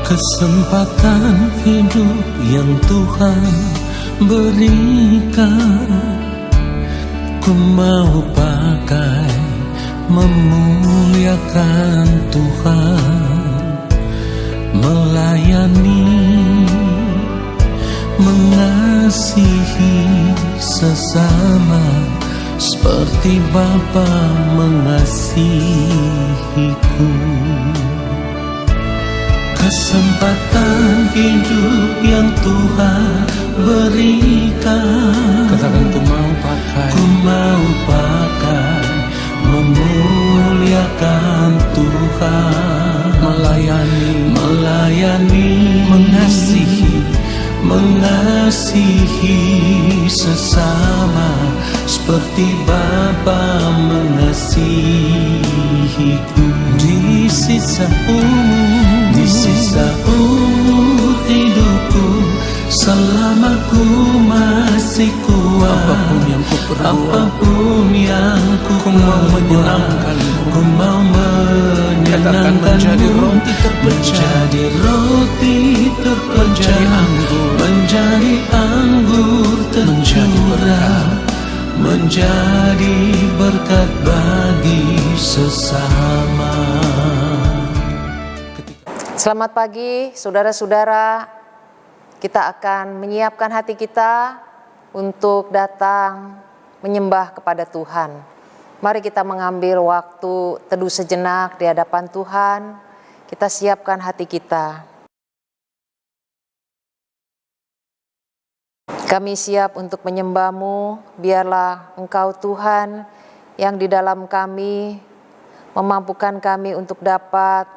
Kesempatan hidup yang Tuhan berikan, ku mau pakai memuliakan Tuhan, melayani, mengasihi sesama seperti Bapa mengasihiku. Kesempatan hidup yang Tuhan berikan, katakan ku mau pakai, ku mau pakai memuliakan Tuhan, melayani, mengasihi sesama seperti Bapa mengasihiku. Di sisa umur hidupku, selama ku masih kuat, apapun yang ku mau menyenangkanmu, ku mau menyenangkanmu, menjadi roti terpecah, menjadi anggur tercurah, menjadi berkat bagi sesama. Selamat pagi saudara-saudara, kita akan menyiapkan hati kita untuk datang menyembah kepada Tuhan. Mari kita mengambil waktu teduh sejenak di hadapan Tuhan, kita siapkan hati kita. Kami siap untuk menyembah-Mu, biarlah Engkau Tuhan yang di dalam kami memampukan kami untuk dapat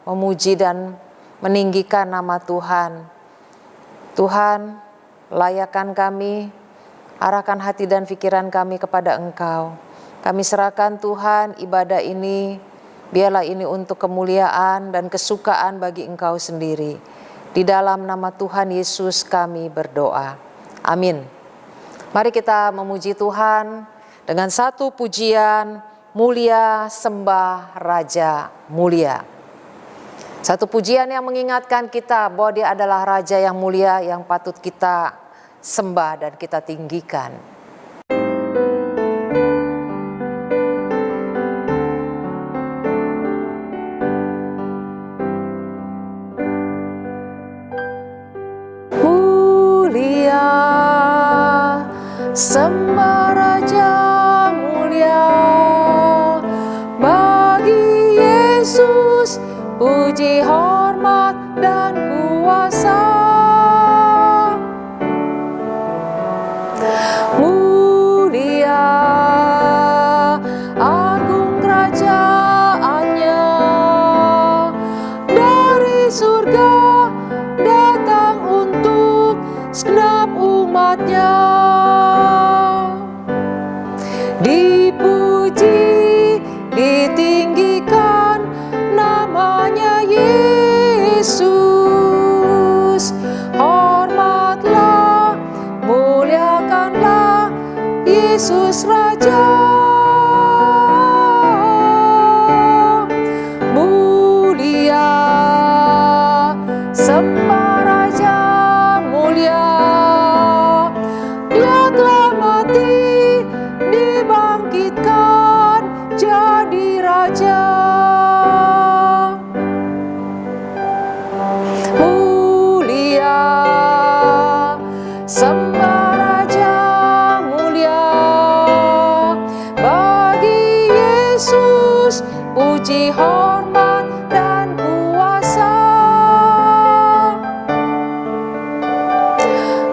memuji dan meninggikan nama Tuhan. Tuhan, layakkan kami, arahkan hati dan pikiran kami kepada Engkau. Kami serahkan Tuhan ibadah ini, biarlah ini untuk kemuliaan dan kesukaan bagi Engkau sendiri. Di dalam nama Tuhan Yesus kami berdoa. Amin. Mari kita memuji Tuhan dengan satu pujian, mulia sembah Raja mulia. Satu pujian yang mengingatkan kita bahwa Dia adalah Raja yang mulia yang patut kita sembah dan kita tinggikan. Mulia sembah Raja mulia bagi Yesus, puji, hormat, dan kuasa. Mulia, agung kerajaannya, dari surga datang untuk segenap umatnya. Dipuji, ditinggikan namanya Yesus. Hormatlah, muliakanlah Yesus Raja. Mulia sembah Raja mulia, Dia telah mati, dibangkitkan jadi Raja. Mulia sembah Raja mulia bagi Yesus, puji, hormat, dan kuasa.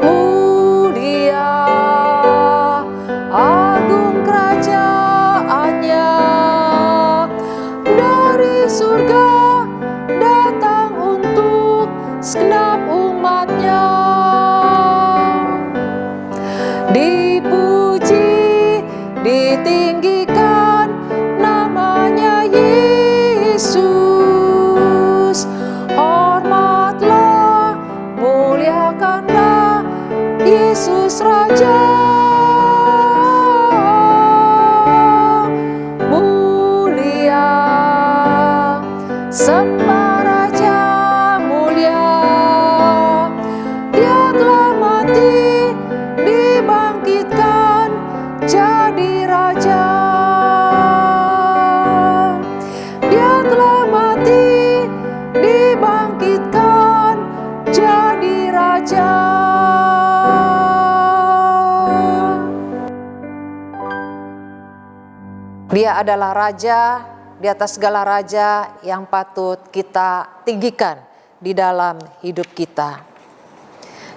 Mulia, agung kerajaannya, dari surga datang untuk Dia adalah Raja di atas segala raja yang patut kita tinggikan di dalam hidup kita.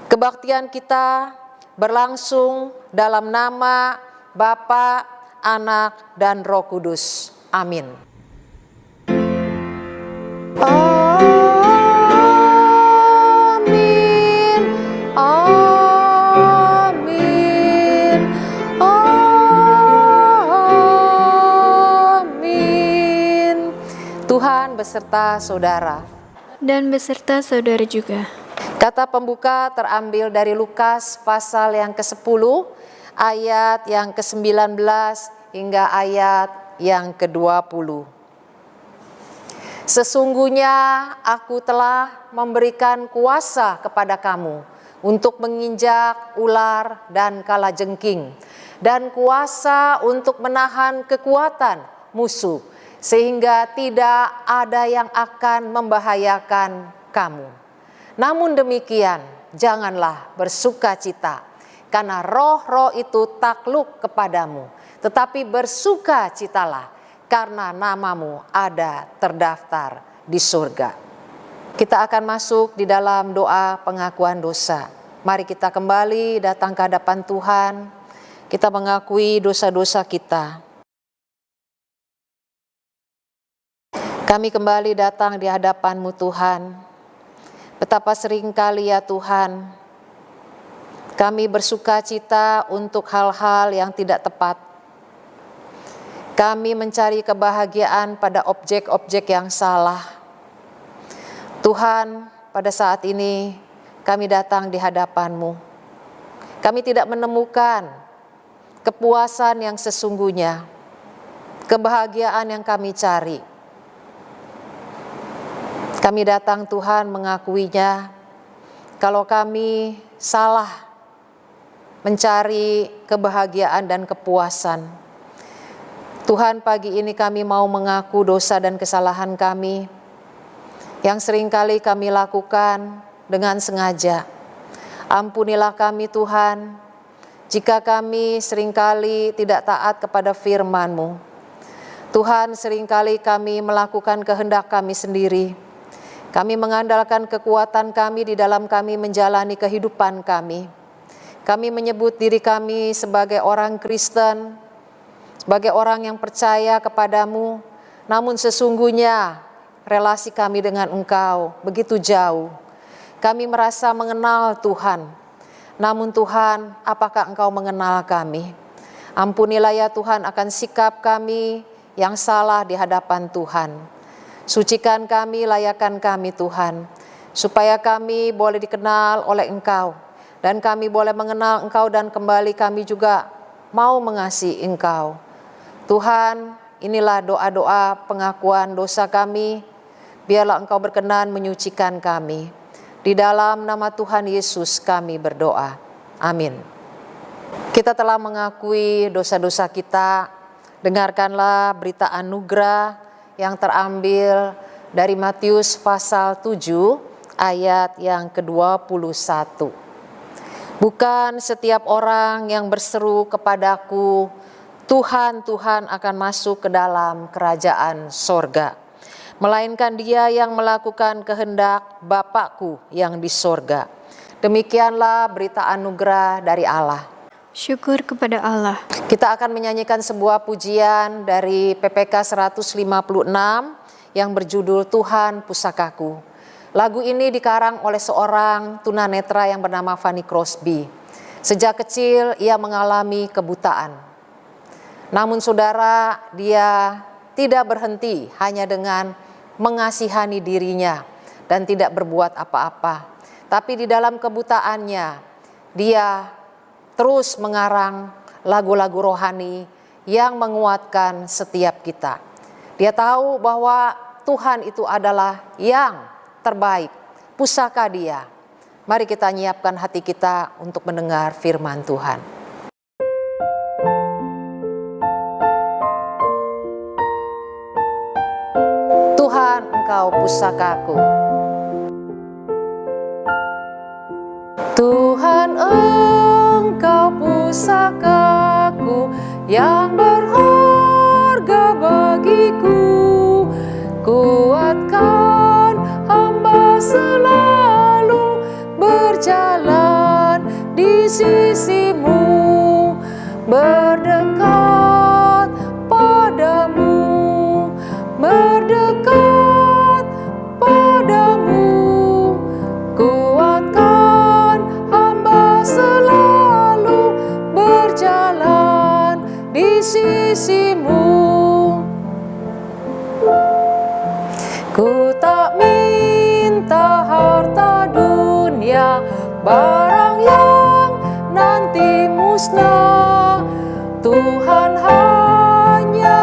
Kebaktian kita berlangsung dalam nama Bapa, Anak, dan Roh Kudus. Amin. Amin. Amin. Amin. Tuhan beserta saudara. Dan beserta saudara juga. Kata pembuka terambil dari Lukas pasal yang ke-10, ayat yang ke-19 hingga ayat yang ke-20. Sesungguhnya aku telah memberikan kuasa kepada kamu untuk menginjak ular dan kalajengking, dan kuasa untuk menahan kekuatan musuh, sehingga tidak ada yang akan membahayakan kamu. Namun demikian, janganlah bersukacita, karena roh-roh itu takluk kepadamu, tetapi bersukacitalah, karena namamu ada terdaftar di surga. Kita akan masuk di dalam doa pengakuan dosa. Mari kita kembali datang ke hadapan Tuhan, kita mengakui dosa-dosa kita. Kami kembali datang di hadapan-Mu Tuhan. Betapa seringkali ya Tuhan, kami bersuka cita untuk hal-hal yang tidak tepat. Kami mencari kebahagiaan pada objek-objek yang salah. Tuhan, pada saat ini kami datang di hadapan-Mu. Kami tidak menemukan kepuasan yang sesungguhnya, kebahagiaan yang kami cari. Kami datang Tuhan mengakuinya, kalau kami salah mencari kebahagiaan dan kepuasan. Tuhan, pagi ini kami mau mengaku dosa dan kesalahan kami yang seringkali kami lakukan dengan sengaja. Ampunilah kami Tuhan, jika kami seringkali tidak taat kepada firman-Mu. Tuhan, seringkali kami melakukan kehendak kami sendiri. Kami mengandalkan kekuatan kami di dalam kami menjalani kehidupan kami. Kami menyebut diri kami sebagai orang Kristen, sebagai orang yang percaya kepadamu, namun sesungguhnya relasi kami dengan Engkau begitu jauh. Kami merasa mengenal Tuhan, namun Tuhan, apakah Engkau mengenal kami? Ampunilah ya Tuhan akan sikap kami yang salah di hadapan Tuhan. Sucikan kami, layakkan kami Tuhan, supaya kami boleh dikenal oleh Engkau, dan kami boleh mengenal Engkau, dan kembali kami juga mau mengasihi Engkau. Tuhan, inilah doa-doa pengakuan dosa kami, biarlah Engkau berkenan menyucikan kami. Di dalam nama Tuhan Yesus kami berdoa. Amin. Kita telah mengakui dosa-dosa kita, dengarkanlah berita anugerah yang terambil dari Matius pasal 7 ayat yang ke-21. Bukan setiap orang yang berseru kepadaku, Tuhan, Tuhan akan masuk ke dalam kerajaan sorga, melainkan dia yang melakukan kehendak Bapakku yang di sorga. Demikianlah berita anugerah dari Allah. Syukur kepada Allah. Kita akan menyanyikan sebuah pujian dari PPK 156 yang berjudul Tuhan Pusakaku. Lagu ini dikarang oleh seorang tunanetra yang bernama Fanny Crosby. Sejak kecil ia mengalami kebutaan. Namun saudara, dia tidak berhenti hanya dengan mengasihani dirinya dan tidak berbuat apa-apa. Tapi di dalam kebutaannya, dia terus mengarang lagu-lagu rohani yang menguatkan setiap kita. Dia tahu bahwa Tuhan itu adalah yang terbaik, pusaka Dia. Mari kita nyiapkan hati kita untuk mendengar firman Tuhan. Tuhan, Engkau pusakaku. Tuhan, Engkau pusakaku yang berharga sisimu, berdekat padamu, berdekat padamu. Kuatkan hamba selalu berjalan di sisimu. Ku tak minta harta dunia, barang yang nanti musnah. Tuhan, hanya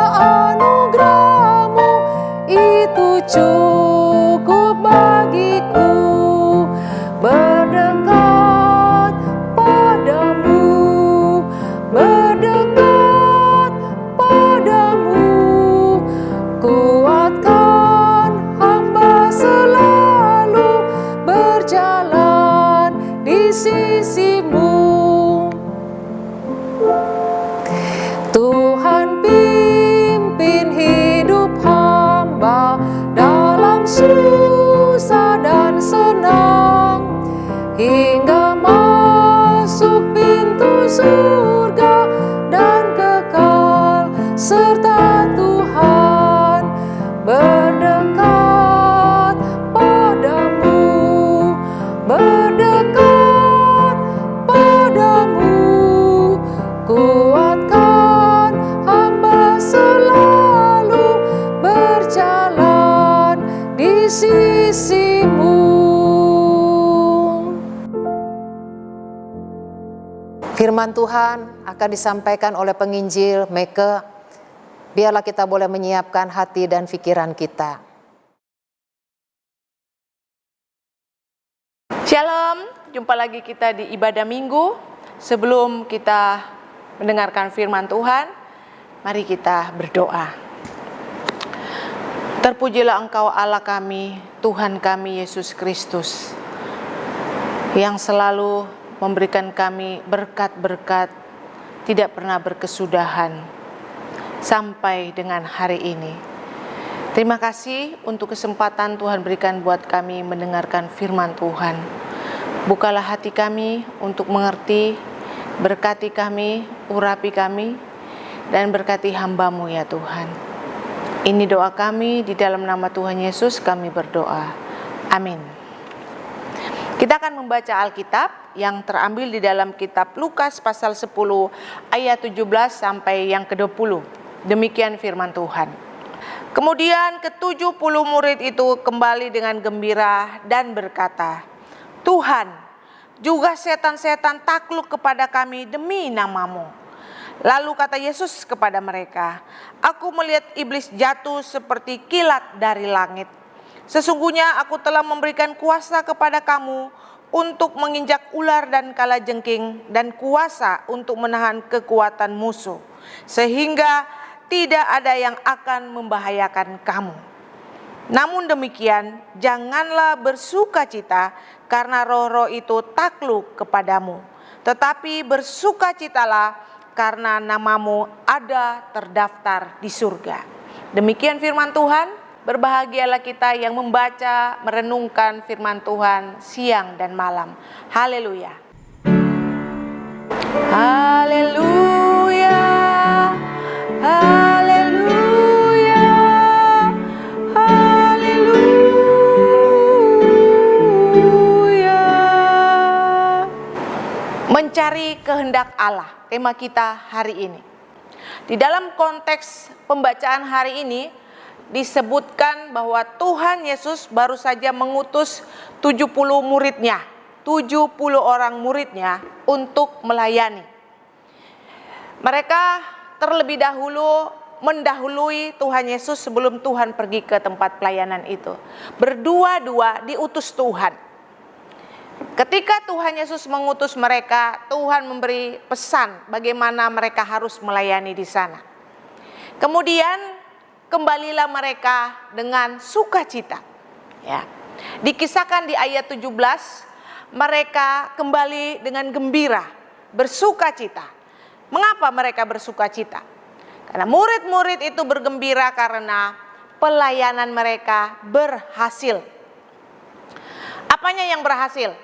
anugerah-Mu itu cukup bagiku. Berdekat padamu, berdekat padamu. Kuatkan hamba selalu berjalan di sisimu. Tuhan, pimpin hidup hamba dalam susah dan senang, hingga masuk pintu surga dan kekal serta Tuhan. Berdekat padamu, berdekat padamu. Kuatkan hamba selalu berjalan di sisimu. Firman Tuhan akan disampaikan oleh penginjil Meke. Biarlah kita boleh menyiapkan hati dan pikiran kita. Shalom, jumpa lagi kita di ibadah minggu. Sebelum kita mendengarkan firman Tuhan, mari kita berdoa. Terpujilah Engkau Allah kami, Tuhan kami Yesus Kristus, yang selalu memberikan kami berkat-berkat tidak pernah berkesudahan sampai dengan hari ini. Terima kasih untuk kesempatan Tuhan berikan buat kami mendengarkan firman Tuhan. Bukalah hati kami untuk mengerti, berkati kami, urapi kami, dan berkati hamba-Mu ya Tuhan. Ini doa kami, di dalam nama Tuhan Yesus kami berdoa. Amin. Kita akan membaca Alkitab yang terambil di dalam kitab Lukas pasal 10 ayat 17 sampai yang ke-20. Demikian firman Tuhan. Kemudian ke-70 murid itu kembali dengan gembira dan berkata, Tuhan, juga setan-setan takluk kepada kami demi nama-Mu. Lalu kata Yesus kepada mereka, aku melihat iblis jatuh seperti kilat dari langit. Sesungguhnya aku telah memberikan kuasa kepada kamu untuk menginjak ular dan kalajengking, dan kuasa untuk menahan kekuatan musuh, sehingga tidak ada yang akan membahayakan kamu. Namun demikian, janganlah bersukacita karena roh-roh itu takluk kepadamu, tetapi bersukacitalah karena namamu ada terdaftar di surga. Demikian firman Tuhan. Berbahagialah kita yang membaca, merenungkan firman Tuhan siang dan malam. Haleluya. Haleluya. Haleluya. Haleluya. Mencari kehendak Allah, tema kita hari ini. Di dalam konteks pembacaan hari ini disebutkan bahwa Tuhan Yesus baru saja mengutus 70 muridnya, 70 orang muridnya untuk melayani. Mereka terlebih dahulu mendahului Tuhan Yesus sebelum Tuhan pergi ke tempat pelayanan itu. Berdua-dua diutus Tuhan. Ketika Tuhan Yesus mengutus mereka, Tuhan memberi pesan bagaimana mereka harus melayani di sana. Kemudian kembalilah mereka dengan sukacita. Ya. Dikisahkan di ayat 17, mereka kembali dengan gembira, bersukacita. Mengapa mereka bersukacita? Karena murid-murid itu bergembira karena pelayanan mereka berhasil. Apanya yang berhasil?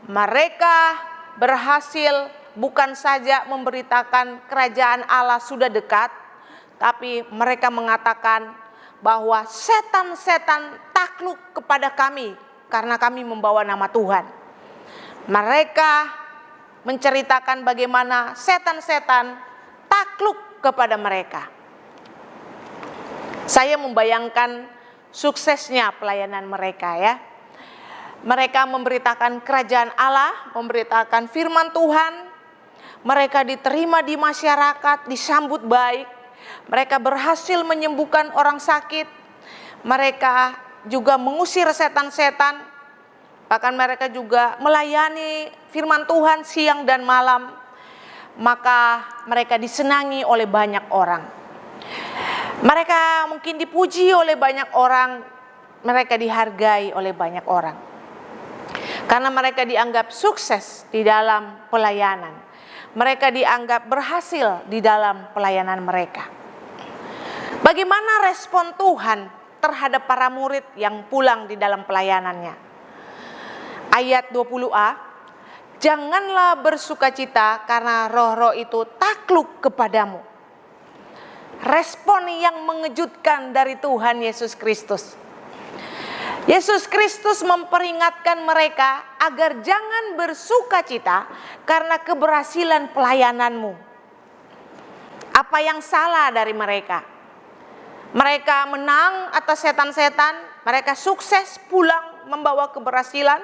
Mereka berhasil bukan saja memberitakan kerajaan Allah sudah dekat, tapi mereka mengatakan bahwa setan-setan takluk kepada kami karena kami membawa nama Tuhan. Mereka menceritakan bagaimana setan-setan takluk kepada mereka. Saya membayangkan suksesnya pelayanan mereka ya. Mereka memberitakan kerajaan Allah, memberitakan firman Tuhan. Mereka diterima di masyarakat, disambut baik. Mereka berhasil menyembuhkan orang sakit. Mereka juga mengusir setan-setan. Bahkan mereka juga melayani firman Tuhan siang dan malam. Maka mereka disenangi oleh banyak orang. Mereka mungkin dipuji oleh banyak orang. Mereka dihargai oleh banyak orang. Karena mereka dianggap sukses di dalam pelayanan. Mereka dianggap berhasil di dalam pelayanan mereka. Bagaimana respon Tuhan terhadap para murid yang pulang di dalam pelayanannya? Ayat 20a, janganlah bersukacita karena roh-roh itu takluk kepadamu. Respon yang mengejutkan dari Tuhan Yesus Kristus. Yesus Kristus memperingatkan mereka agar jangan bersukacita karena keberhasilan pelayananmu. Apa yang salah dari mereka? Mereka menang atas setan-setan, mereka sukses pulang membawa keberhasilan.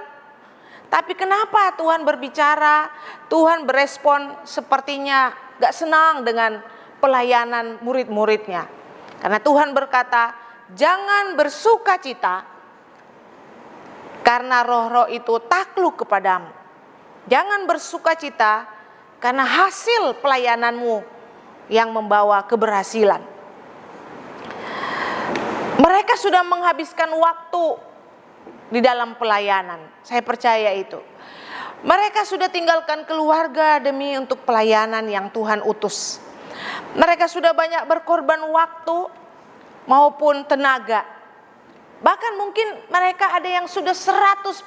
Tapi kenapa Tuhan berbicara, Tuhan berespon sepertinya gak senang dengan pelayanan murid-muridnya? Karena Tuhan berkata, jangan bersukacita karena roh-roh itu takluk kepadamu. Jangan bersukacita karena hasil pelayananmu yang membawa keberhasilan. Mereka sudah menghabiskan waktu di dalam pelayanan. Saya percaya itu. Mereka sudah tinggalkan keluarga demi untuk pelayanan yang Tuhan utus. Mereka sudah banyak berkorban waktu maupun tenaga. Bahkan mungkin mereka ada yang sudah 100%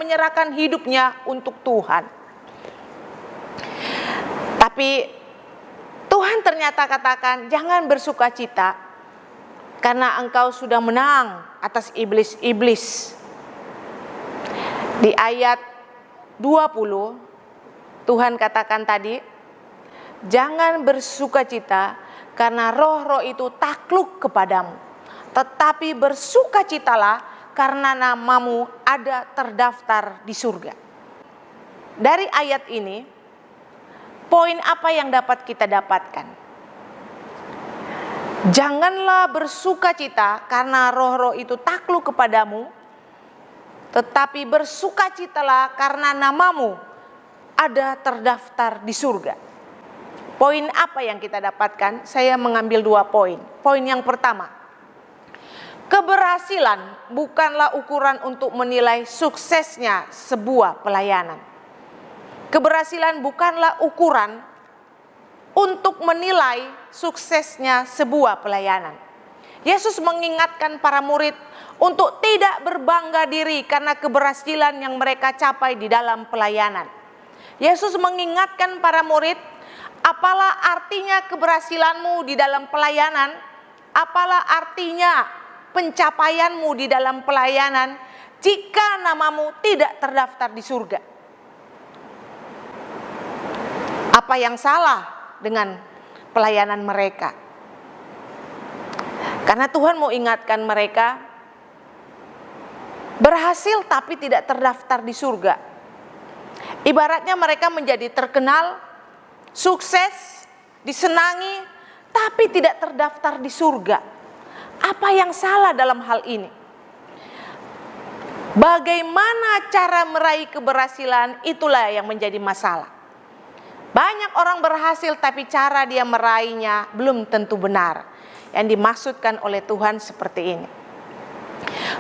menyerahkan hidupnya untuk Tuhan. Tapi Tuhan ternyata katakan, jangan bersukacita karena engkau sudah menang atas iblis-iblis. Di ayat 20 Tuhan katakan tadi, jangan bersukacita karena roh-roh itu takluk kepadamu. Tetapi bersukacitalah karena namamu ada terdaftar di surga. Dari ayat ini, poin apa yang dapat kita dapatkan? Janganlah bersukacita karena roh-roh itu takluk kepadamu, tetapi bersukacitalah karena namamu ada terdaftar di surga. Poin apa yang kita dapatkan? Saya mengambil 2 poin. Poin yang pertama, keberhasilan bukanlah ukuran untuk menilai suksesnya sebuah pelayanan. Keberhasilan bukanlah ukuran untuk menilai suksesnya sebuah pelayanan. Yesus mengingatkan para murid untuk tidak berbangga diri karena keberhasilan yang mereka capai di dalam pelayanan. Yesus mengingatkan para murid, apalah artinya keberhasilanmu di dalam pelayanan? Apalah artinya pencapaianmu di dalam pelayanan jika namamu tidak terdaftar di surga? Apa yang salah dengan pelayanan mereka? Karena Tuhan mau ingatkan mereka, berhasil tapi tidak terdaftar di surga. Ibaratnya mereka menjadi terkenal, sukses, disenangi, tapi tidak terdaftar di surga. Apa yang salah dalam hal ini? Bagaimana cara meraih keberhasilan, itulah yang menjadi masalah. Banyak orang berhasil tapi cara dia meraihnya belum tentu benar. Yang dimaksudkan oleh Tuhan seperti ini.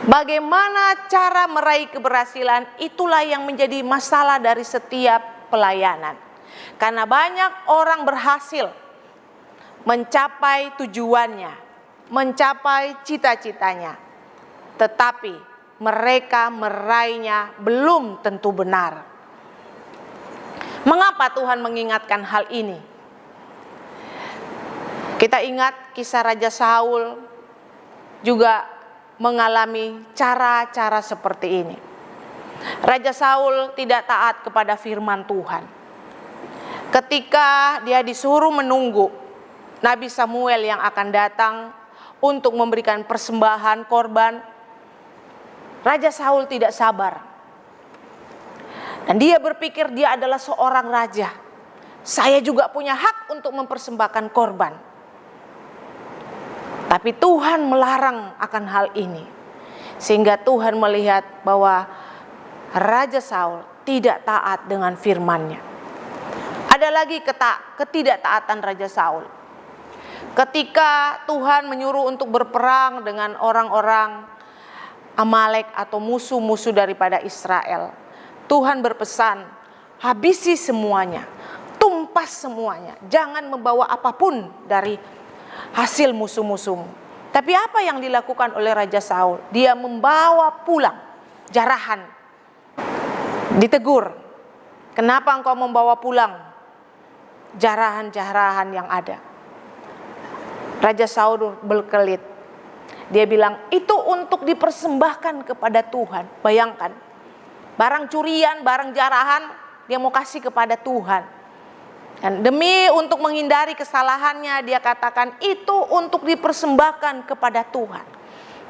Bagaimana cara meraih keberhasilan, itulah yang menjadi masalah dari setiap pelayanan. Karena banyak orang berhasil mencapai tujuannya, mencapai cita-citanya, tetapi mereka meraihnya belum tentu benar. Mengapa Tuhan mengingatkan hal ini? Kita ingat kisah Raja Saul juga mengalami cara-cara seperti ini. Raja Saul tidak taat kepada firman Tuhan. Ketika dia disuruh menunggu Nabi Samuel yang akan datang untuk memberikan persembahan korban, Raja Saul tidak sabar. Dan dia berpikir dia adalah seorang raja. Saya juga punya hak untuk mempersembahkan korban. Tapi Tuhan melarang akan hal ini. Sehingga Tuhan melihat bahwa Raja Saul tidak taat dengan firman-Nya. Ada lagi ketidaktaatan Raja Saul. Ketika Tuhan menyuruh untuk berperang dengan orang-orang Amalek atau musuh-musuh daripada Israel, Tuhan berpesan, habisi semuanya, tumpas semuanya, jangan membawa apapun dari hasil musuh-musuhmu. Tapi apa yang dilakukan oleh Raja Saul? Dia membawa pulang jarahan. Ditegur, kenapa engkau membawa pulang jarahan-jarahan yang ada? Raja Saul berkelit. Dia bilang, itu untuk dipersembahkan kepada Tuhan. Bayangkan, barang curian, barang jarahan, dia mau kasih kepada Tuhan. Dan demi untuk menghindari kesalahannya, dia katakan itu untuk dipersembahkan kepada Tuhan.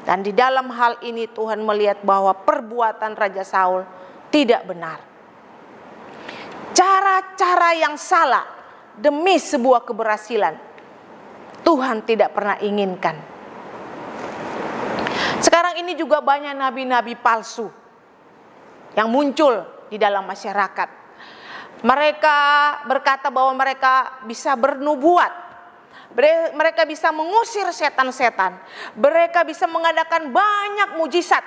Dan di dalam hal ini Tuhan melihat bahwa perbuatan Raja Saul tidak benar. Cara-cara yang salah demi sebuah keberhasilan Tuhan tidak pernah inginkan. Sekarang ini juga banyak nabi-nabi palsu yang muncul di dalam masyarakat. Mereka berkata bahwa mereka bisa bernubuat. Mereka bisa mengusir setan-setan. Mereka bisa mengadakan banyak mujizat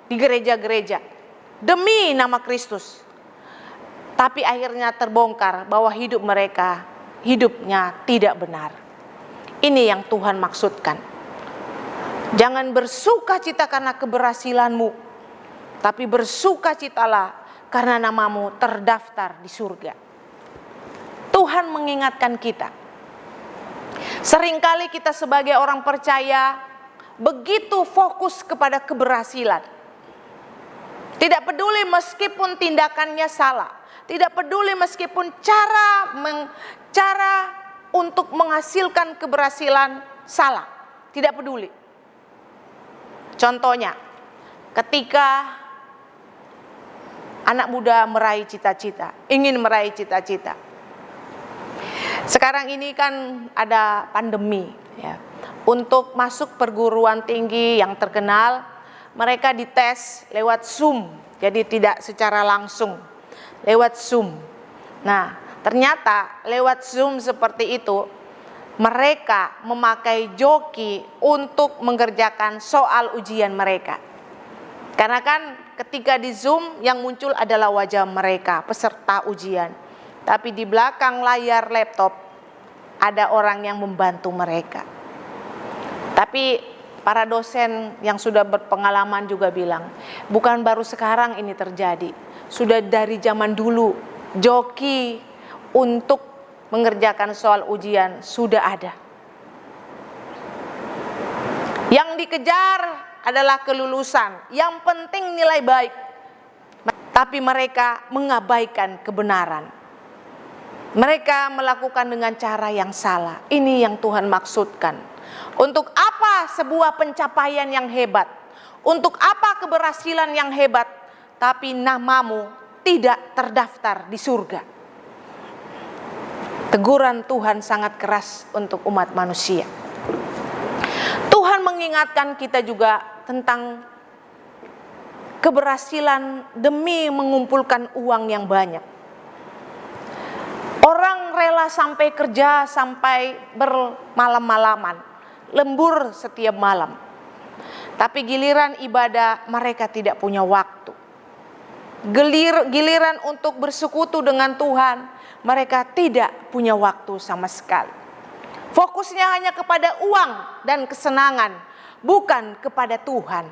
di gereja-gereja demi nama Kristus. Tapi akhirnya terbongkar bahwa hidupnya tidak benar. Ini yang Tuhan maksudkan. Jangan bersuka cita karena keberhasilanmu, tapi bersukacitalah karena namamu terdaftar di surga. Tuhan mengingatkan kita. Seringkali kita sebagai orang percaya begitu fokus kepada keberhasilan. Tidak peduli meskipun tindakannya salah. Tidak peduli meskipun cara untuk menghasilkan keberhasilan salah. Tidak peduli. Contohnya, ketika anak muda meraih cita-cita, ingin meraih cita-cita. Sekarang ini kan ada pandemi, ya. Untuk masuk perguruan tinggi yang terkenal, mereka dites lewat Zoom, jadi tidak secara langsung, lewat Zoom. Nah, ternyata lewat Zoom seperti itu, mereka memakai joki untuk mengerjakan soal ujian mereka. Karena kan ketika di Zoom yang muncul adalah wajah mereka, peserta ujian. Tapi di belakang layar laptop ada orang yang membantu mereka. Tapi para dosen yang sudah berpengalaman juga bilang, bukan baru sekarang ini terjadi. Sudah dari zaman dulu, joki untuk mengerjakan soal ujian sudah ada. Yang dikejar adalah kelulusan, yang penting nilai baik. Tapi mereka mengabaikan kebenaran. Mereka melakukan dengan cara yang salah. Ini yang Tuhan maksudkan. Untuk apa sebuah pencapaian yang hebat? Untuk apa keberhasilan yang hebat? Tapi namamu tidak terdaftar di surga. Teguran Tuhan sangat keras untuk umat manusia. Tuhan mengingatkan kita juga tentang keberhasilan demi mengumpulkan uang yang banyak. Orang rela sampai kerja sampai bermalam-malaman, lembur setiap malam. Tapi giliran ibadah mereka tidak punya waktu. Giliran untuk bersekutu dengan Tuhan, mereka tidak punya waktu sama sekali. Fokusnya hanya kepada uang dan kesenangan, bukan kepada Tuhan.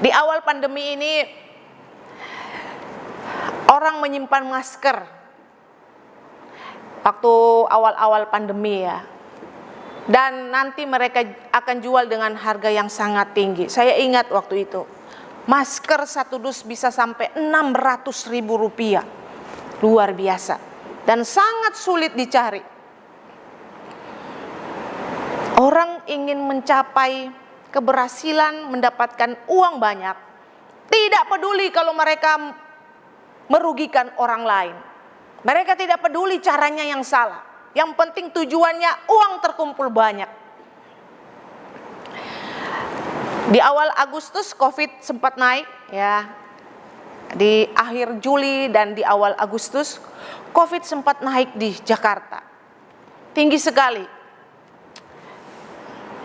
Di awal pandemi ini, Orang menyimpan masker waktu awal-awal pandemi ya. Dan nanti mereka akan jual dengan harga yang sangat tinggi. Saya ingat waktu itu, masker satu dus bisa sampai 600.000 rupiah. Luar biasa. Dan sangat sulit dicari. Orang ingin mencapai keberhasilan, mendapatkan uang banyak, tidak peduli kalau mereka merugikan orang lain. Mereka tidak peduli caranya yang salah. Yang penting tujuannya uang terkumpul banyak. Di awal Agustus COVID sempat naik ya. Di akhir Juli dan di awal Agustus COVID sempat naik di Jakarta. Tinggi sekali.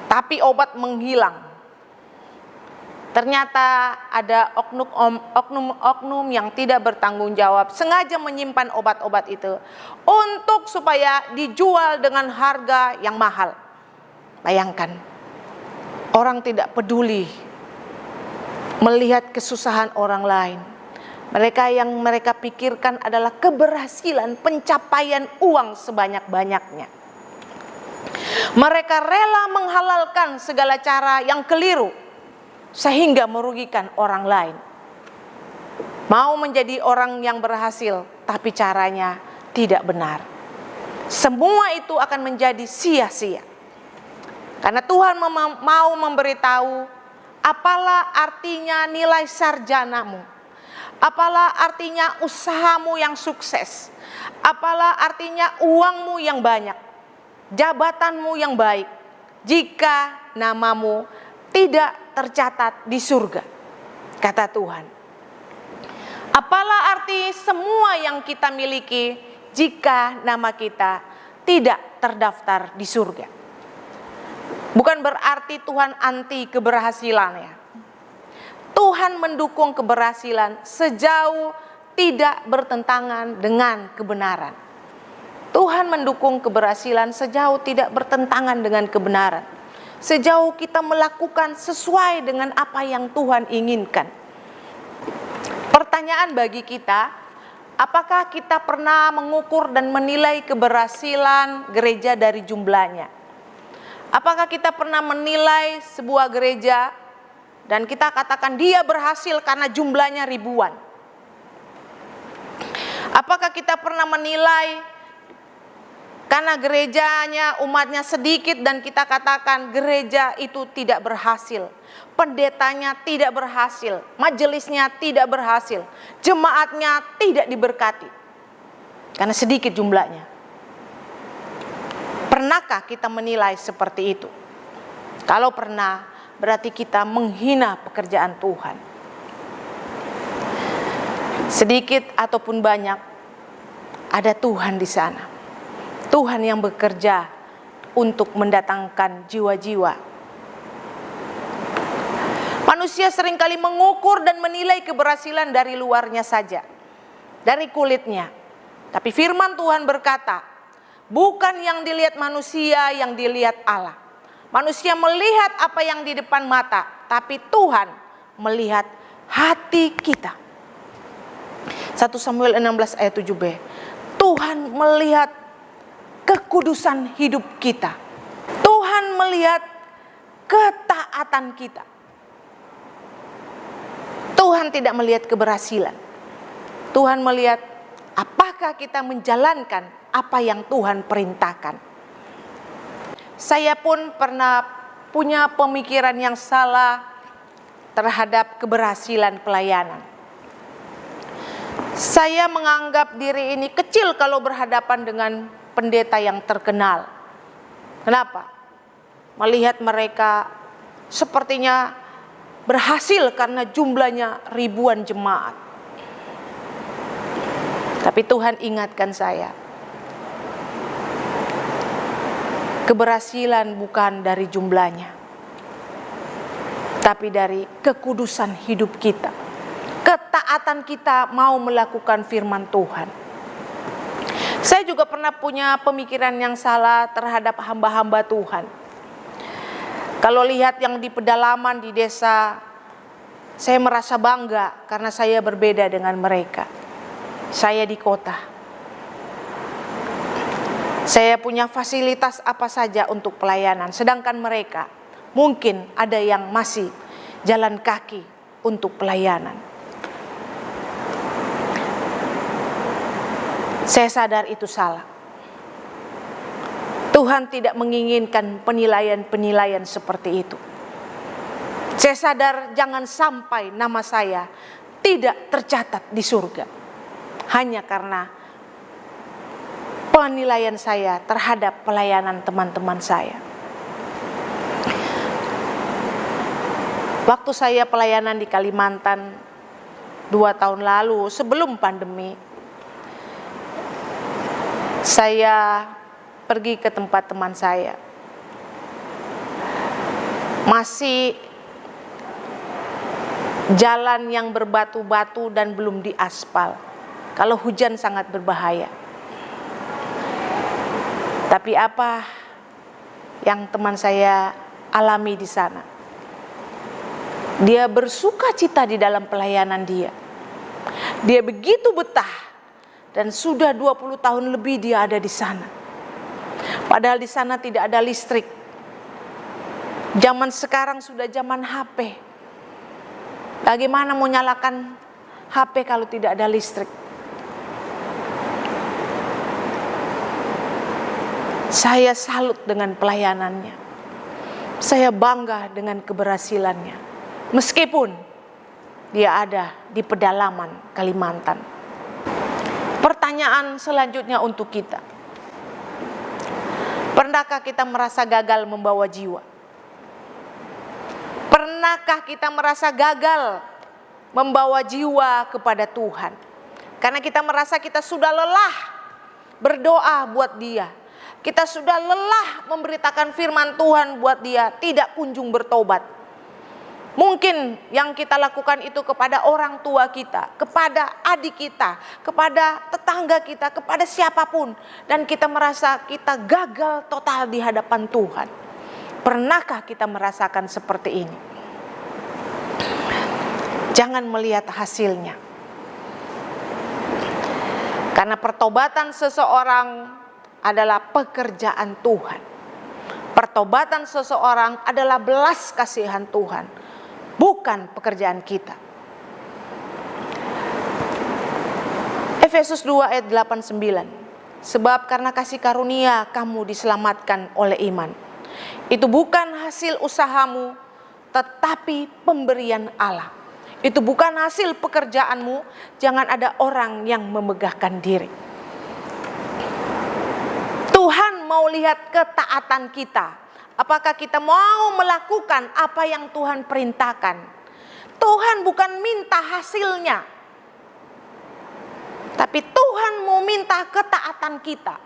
Tapi obat menghilang. Ternyata ada oknum yang tidak bertanggung jawab sengaja menyimpan obat-obat itu untuk supaya dijual dengan harga yang mahal. Bayangkan, orang tidak peduli melihat kesusahan orang lain. Yang mereka pikirkan adalah keberhasilan, pencapaian uang sebanyak-banyaknya. Mereka rela menghalalkan segala cara yang keliru sehingga merugikan orang lain. Mau menjadi orang yang berhasil, tapi caranya tidak benar. Semua itu akan menjadi sia-sia. Karena Tuhan mau memberitahu, apalah artinya nilai sarjanamu, apalah artinya usahamu yang sukses, apalah artinya uangmu yang banyak, jabatanmu yang baik, jika namamu tidak tercatat di surga, kata Tuhan. Apalah arti semua yang kita miliki jika nama kita tidak terdaftar di surga? Bukan berarti Tuhan anti keberhasilan ya. Tuhan mendukung keberhasilan sejauh tidak bertentangan dengan kebenaran. Tuhan mendukung keberhasilan sejauh tidak bertentangan dengan kebenaran. Sejauh kita melakukan sesuai dengan apa yang Tuhan inginkan. Pertanyaan bagi kita, apakah kita pernah mengukur dan menilai keberhasilan gereja dari jumlahnya? Apakah kita pernah menilai sebuah gereja dan kita katakan dia berhasil karena jumlahnya ribuan? Apakah kita pernah menilai karena gerejanya umatnya sedikit dan kita katakan gereja itu tidak berhasil, pendetanya tidak berhasil, majelisnya tidak berhasil, jemaatnya tidak diberkati karena sedikit jumlahnya? Pernahkah kita menilai seperti itu? Kalau pernah, berarti kita menghina pekerjaan Tuhan. Sedikit ataupun banyak, ada Tuhan di sana. Tuhan yang bekerja untuk mendatangkan jiwa-jiwa. Manusia seringkali mengukur dan menilai keberhasilan dari luarnya saja, dari kulitnya. Tapi firman Tuhan berkata, bukan yang dilihat manusia, yang dilihat Allah. Manusia melihat apa yang di depan mata, tapi Tuhan melihat hati kita. 1 Samuel 16 ayat 7b. Tuhan melihat kekudusan hidup kita. Tuhan melihat ketaatan kita. Tuhan tidak melihat keberhasilan. Tuhan melihat apakah kita menjalankan apa yang Tuhan perintahkan. Saya pun pernah punya pemikiran yang salah terhadap keberhasilan pelayanan. Saya menganggap diri ini kecil kalau berhadapan dengan pendeta yang terkenal. Kenapa? Melihat mereka sepertinya berhasil karena jumlahnya ribuan jemaat. Tapi Tuhan ingatkan saya, keberhasilan bukan dari jumlahnya, tapi dari kekudusan hidup kita. Ketaatan kita mau melakukan firman Tuhan. Saya juga pernah punya pemikiran yang salah terhadap hamba-hamba Tuhan. Kalau lihat yang di pedalaman di desa, saya merasa bangga karena saya berbeda dengan mereka. Saya di kota. Saya punya fasilitas apa saja untuk pelayanan, sedangkan mereka mungkin ada yang masih jalan kaki untuk pelayanan. Saya sadar itu salah. Tuhan tidak menginginkan penilaian-penilaian seperti itu. Saya sadar jangan sampai nama saya tidak tercatat di surga hanya karena penilaian saya terhadap pelayanan teman-teman saya. Waktu saya pelayanan di Kalimantan 2 tahun lalu sebelum pandemi, saya pergi ke tempat teman saya. Masih jalan yang berbatu-batu dan belum diaspal. Kalau hujan sangat berbahaya. Tapi apa yang teman saya alami di sana? Dia bersuka cita di dalam pelayanan dia. Dia begitu betah dan sudah 20 tahun lebih dia ada di sana. Padahal di sana tidak ada listrik. Zaman sekarang sudah zaman HP. Bagaimana mau nyalakan HP kalau tidak ada listrik? Saya salut dengan pelayanannya. Saya bangga dengan keberhasilannya. Meskipun dia ada di pedalaman Kalimantan. Pertanyaan selanjutnya untuk kita. Pernahkah kita merasa gagal membawa jiwa? Pernahkah kita merasa gagal membawa jiwa kepada Tuhan? Karena kita merasa kita sudah lelah berdoa buat dia. Kita sudah lelah memberitakan firman Tuhan buat dia, tidak kunjung bertobat. Mungkin yang kita lakukan itu kepada orang tua kita, kepada adik kita, kepada tetangga kita, kepada siapapun. Dan kita merasa kita gagal total di hadapan Tuhan. Pernahkah kita merasakan seperti ini? Jangan melihat hasilnya. Karena pertobatan seseorang adalah pekerjaan Tuhan. Pertobatan seseorang adalah belas kasihan Tuhan, bukan pekerjaan kita. Efesus 2 ayat 8-9. Sebab karena kasih karunia kamu diselamatkan oleh iman. Itu bukan hasil usahamu, tetapi pemberian Allah. Itu bukan hasil pekerjaanmu, jangan ada orang yang memegahkan diri. Tuhan mau lihat ketaatan kita. Apakah kita mau melakukan apa yang Tuhan perintahkan? Tuhan bukan minta hasilnya, tapi Tuhan mau minta ketaatan kita.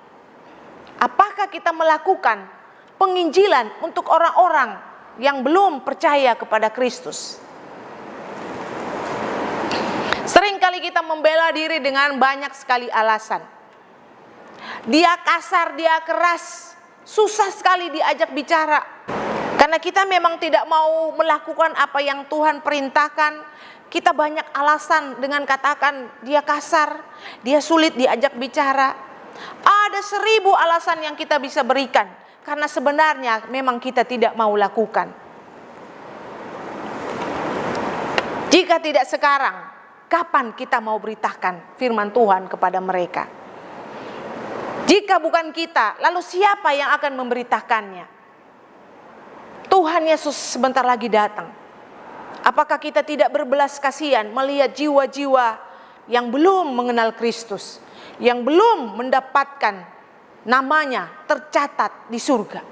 Apakah kita melakukan penginjilan untuk orang-orang yang belum percaya kepada Kristus? Seringkali kita membela diri dengan banyak sekali alasan. Dia kasar, dia keras, susah sekali diajak bicara. Karena kita memang tidak mau melakukan apa yang Tuhan perintahkan. Kita banyak alasan dengan katakan dia kasar, dia sulit diajak bicara. Ada 1000 alasan yang kita bisa berikan. Karena sebenarnya memang kita tidak mau lakukan. Jika tidak sekarang, kapan kita mau beritakan firman Tuhan kepada mereka? Jika bukan kita, lalu siapa yang akan memberitakannya? Tuhan Yesus sebentar lagi datang. Apakah kita tidak berbelas kasihan melihat jiwa-jiwa yang belum mengenal Kristus, yang belum mendapatkan namanya tercatat di surga?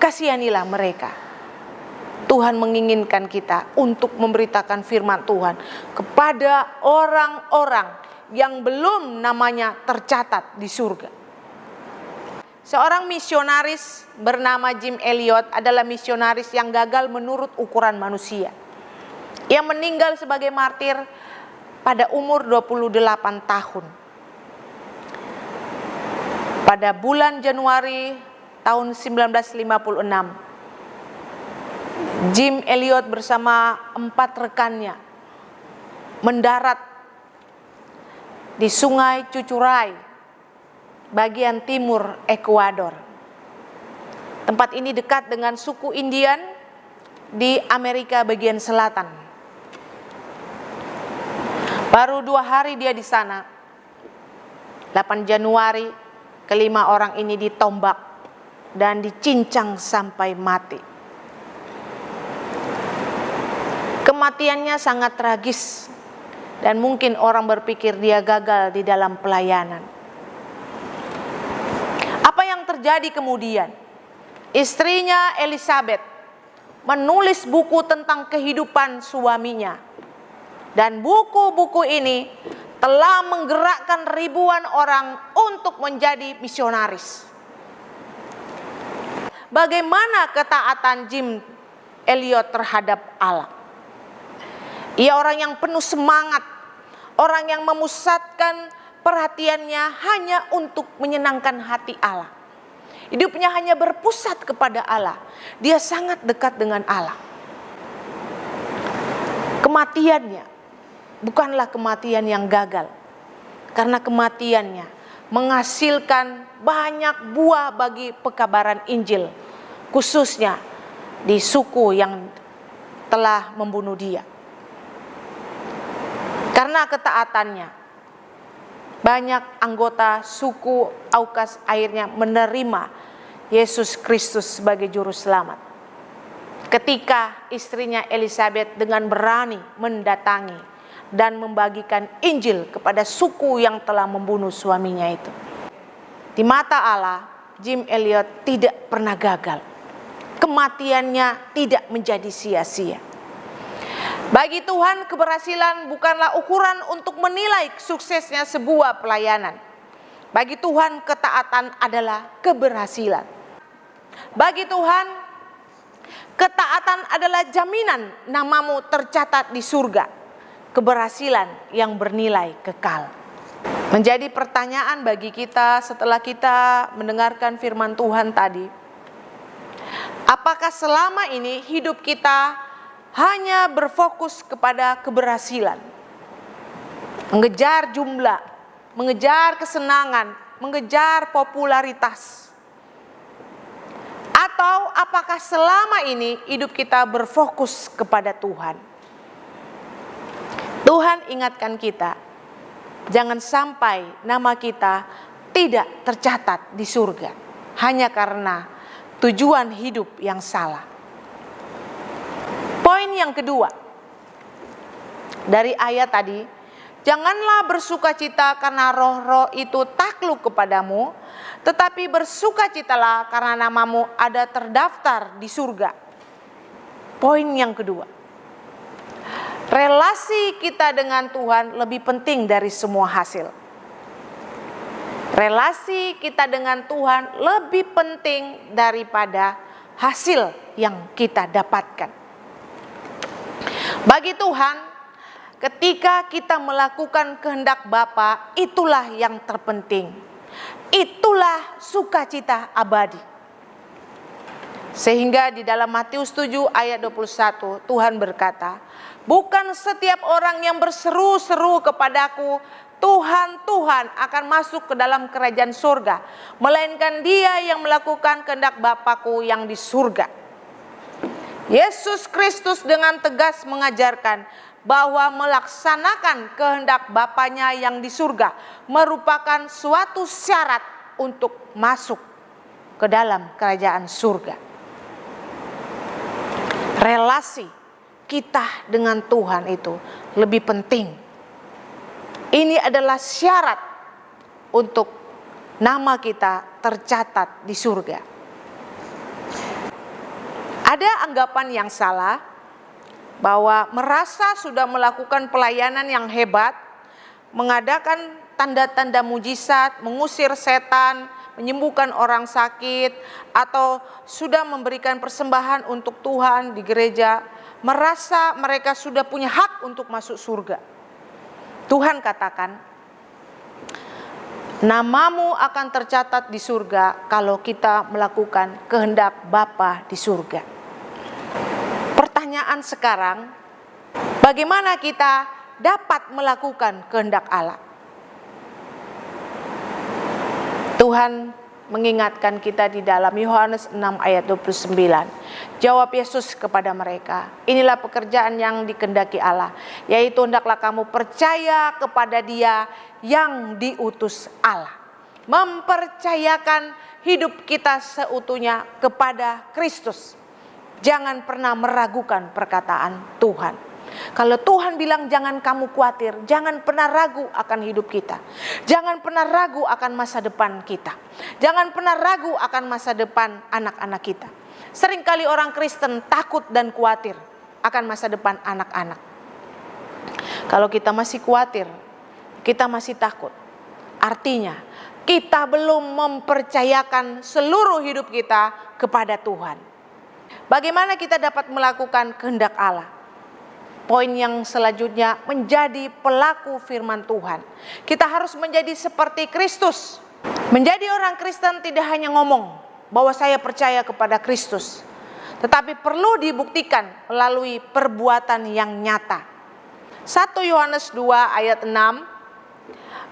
Kasihanilah mereka. Tuhan menginginkan kita untuk memberitakan firman Tuhan kepada orang-orang yang belum namanya tercatat di surga. Seorang misionaris bernama Jim Elliot adalah misionaris yang gagal menurut ukuran manusia. Ia meninggal sebagai martir pada umur 28 tahun. Pada bulan Januari tahun 1956, Jim Elliot bersama 4 rekannya mendarat di Sungai Cucuray, bagian timur Ekuador. Tempat ini dekat dengan suku Indian di Amerika bagian selatan. Baru 2 hari dia di sana. 8 Januari, kelima orang ini ditombak dan dicincang sampai mati. Kematiannya sangat tragis dan mungkin orang berpikir dia gagal di dalam pelayanan. Apa yang terjadi kemudian? Istrinya Elizabeth menulis buku tentang kehidupan suaminya. Dan buku-buku ini telah menggerakkan ribuan orang untuk menjadi misionaris. Bagaimana ketaatan Jim Elliot terhadap Allah? Ia orang yang penuh semangat, orang yang memusatkan perhatiannya hanya untuk menyenangkan hati Allah. Hidupnya hanya berpusat kepada Allah. Dia sangat dekat dengan Allah. Kematiannya bukanlah kematian yang gagal, karena kematiannya menghasilkan banyak buah bagi pekabaran Injil, khususnya di suku yang telah membunuh dia. Karena ketaatannya, banyak anggota suku Aukas akhirnya menerima Yesus Kristus sebagai juru selamat. Ketika istrinya Elizabeth dengan berani mendatangi dan membagikan Injil kepada suku yang telah membunuh suaminya itu. Di mata Allah, Jim Elliot tidak pernah gagal. Kematiannya tidak menjadi sia-sia. Bagi Tuhan, keberhasilan bukanlah ukuran untuk menilai suksesnya sebuah pelayanan. Bagi Tuhan, ketaatan adalah keberhasilan. Bagi Tuhan, ketaatan adalah jaminan namamu tercatat di surga. Keberhasilan yang bernilai kekal. Menjadi pertanyaan bagi kita setelah kita mendengarkan firman Tuhan tadi. Apakah selama ini hidup kita hanya berfokus kepada keberhasilan? Mengejar jumlah, mengejar kesenangan, mengejar popularitas. Atau apakah selama ini hidup kita berfokus kepada Tuhan? Tuhan ingatkan kita, jangan sampai nama kita tidak tercatat di surga hanya karena tujuan hidup yang salah. Poin yang kedua dari ayat tadi, janganlah bersukacita karena roh-roh itu takluk kepadamu, tetapi bersukacitalah karena namamu ada terdaftar di surga. Poin yang kedua, relasi kita dengan Tuhan lebih penting dari semua hasil. Relasi kita dengan Tuhan lebih penting daripada hasil yang kita dapatkan. Bagi Tuhan, ketika kita melakukan kehendak Bapa, itulah yang terpenting. Itulah sukacita abadi. Sehingga di dalam Matius 7 ayat 21 Tuhan berkata, bukan setiap orang yang berseru-seru kepadaku, Tuhan, Tuhan akan masuk ke dalam kerajaan surga, melainkan dia yang melakukan kehendak Bapa-Ku yang di surga. Yesus Kristus dengan tegas mengajarkan bahwa melaksanakan kehendak Bapanya yang di surga merupakan suatu syarat untuk masuk ke dalam kerajaan surga. Relasi kita dengan Tuhan itu lebih penting. Ini adalah syarat untuk nama kita tercatat di surga. Ada anggapan yang salah bahwa merasa sudah melakukan pelayanan yang hebat, mengadakan tanda-tanda mujizat, mengusir setan, menyembuhkan orang sakit, atau sudah memberikan persembahan untuk Tuhan di gereja, merasa mereka sudah punya hak untuk masuk surga. Tuhan katakan, namamu akan tercatat di surga kalau kita melakukan kehendak Bapa di surga. Pertanyaan sekarang, bagaimana kita dapat melakukan kehendak Allah? Tuhan mengingatkan kita di dalam Yohanes 6 ayat 29. Jawab Yesus kepada mereka, inilah pekerjaan yang dikehendaki Allah, yaitu hendaklah kamu percaya kepada Dia yang diutus Allah. Mempercayakan hidup kita seutuhnya kepada Kristus. Jangan pernah meragukan perkataan Tuhan. Kalau Tuhan bilang jangan kamu khawatir, jangan pernah ragu akan hidup kita. Jangan pernah ragu akan masa depan kita. Jangan pernah ragu akan masa depan anak-anak kita. Seringkali orang Kristen takut dan khawatir akan masa depan anak-anak. Kalau kita masih khawatir, kita masih takut, artinya kita belum mempercayakan seluruh hidup kita kepada Tuhan. Bagaimana kita dapat melakukan kehendak Allah? Poin yang selanjutnya, menjadi pelaku firman Tuhan. Kita harus menjadi seperti Kristus. Menjadi orang Kristen tidak hanya ngomong bahwa saya percaya kepada Kristus, tetapi perlu dibuktikan melalui perbuatan yang nyata. 1 Yohanes 2 ayat 6,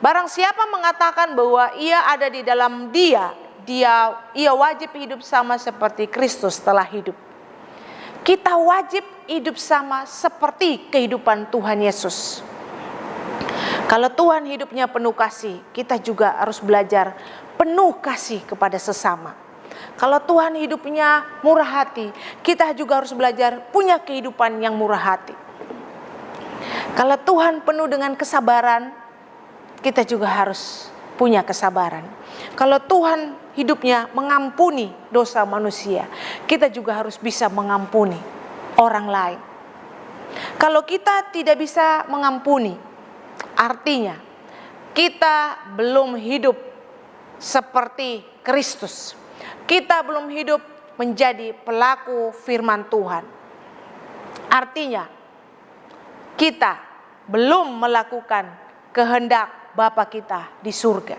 barang siapa mengatakan bahwa ia ada di dalam ia wajib hidup sama seperti Kristus telah hidup. Kita wajib hidup sama seperti kehidupan Tuhan Yesus. Kalau Tuhan hidupnya penuh kasih, kita juga harus belajar penuh kasih kepada sesama. Kalau Tuhan hidupnya murah hati, kita juga harus belajar punya kehidupan yang murah hati. Kalau Tuhan penuh dengan kesabaran, kita juga harus punya kesabaran. Kalau Tuhan hidupnya mengampuni dosa manusia, kita juga harus bisa mengampuni orang lain. Kalau kita tidak bisa mengampuni, artinya kita belum hidup seperti Kristus. Kita belum hidup menjadi pelaku firman Tuhan. Artinya kita belum melakukan kehendak Bapa kita di surga.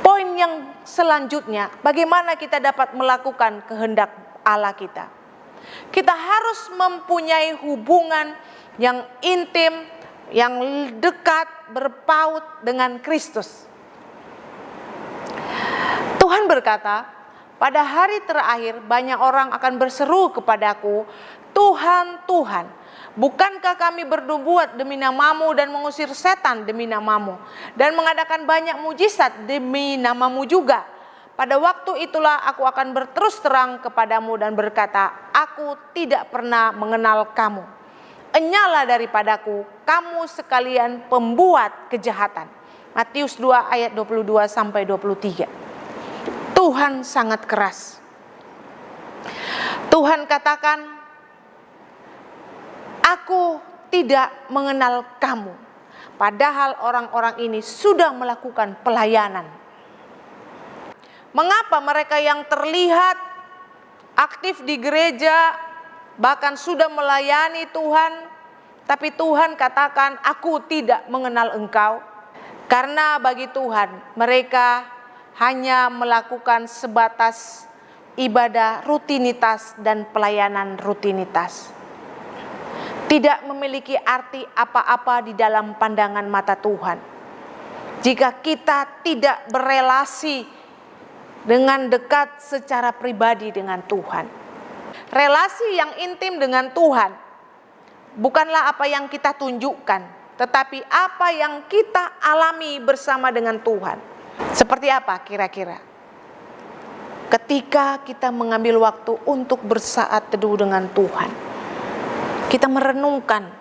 Poin yang selanjutnya, bagaimana kita dapat melakukan kehendak Allah kita? Kita harus mempunyai hubungan yang intim, yang dekat, berpaut dengan Kristus. Tuhan berkata, pada hari terakhir banyak orang akan berseru kepadaku, Tuhan, Tuhan, bukankah kami bernubuat demi namamu dan mengusir setan demi namamu dan mengadakan banyak mujizat demi namamu juga? Pada waktu itulah aku akan berterus terang kepadamu dan berkata, aku tidak pernah mengenal kamu. Enyalah daripadaku, kamu sekalian pembuat kejahatan. Matius 2 ayat 22 sampai 23. Tuhan sangat keras. Tuhan katakan, aku tidak mengenal kamu. Padahal orang-orang ini sudah melakukan pelayanan. Mengapa mereka yang terlihat aktif di gereja, bahkan sudah melayani Tuhan, tapi Tuhan katakan, aku tidak mengenal engkau? Karena bagi Tuhan, mereka hanya melakukan sebatas ibadah rutinitas dan pelayanan rutinitas. Tidak memiliki arti apa-apa di dalam pandangan mata Tuhan. Jika kita tidak berelasi dengan dekat secara pribadi dengan Tuhan. Relasi yang intim dengan Tuhan bukanlah apa yang kita tunjukkan, tetapi apa yang kita alami bersama dengan Tuhan. Seperti apa kira-kira? Ketika kita mengambil waktu untuk bersaat teduh dengan Tuhan, kita merenungkan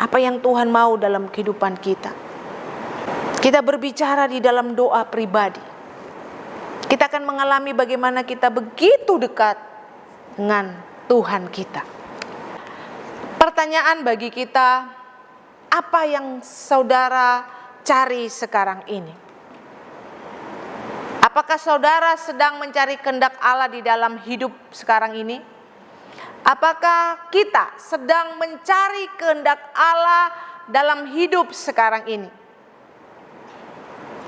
apa yang Tuhan mau dalam kehidupan kita. Kita berbicara di dalam doa pribadi. Kita akan mengalami bagaimana kita begitu dekat dengan Tuhan kita. Pertanyaan bagi kita, apa yang saudara cari sekarang ini? Apakah saudara sedang mencari kehendak Allah di dalam hidup sekarang ini? Apakah kita sedang mencari kehendak Allah dalam hidup sekarang ini?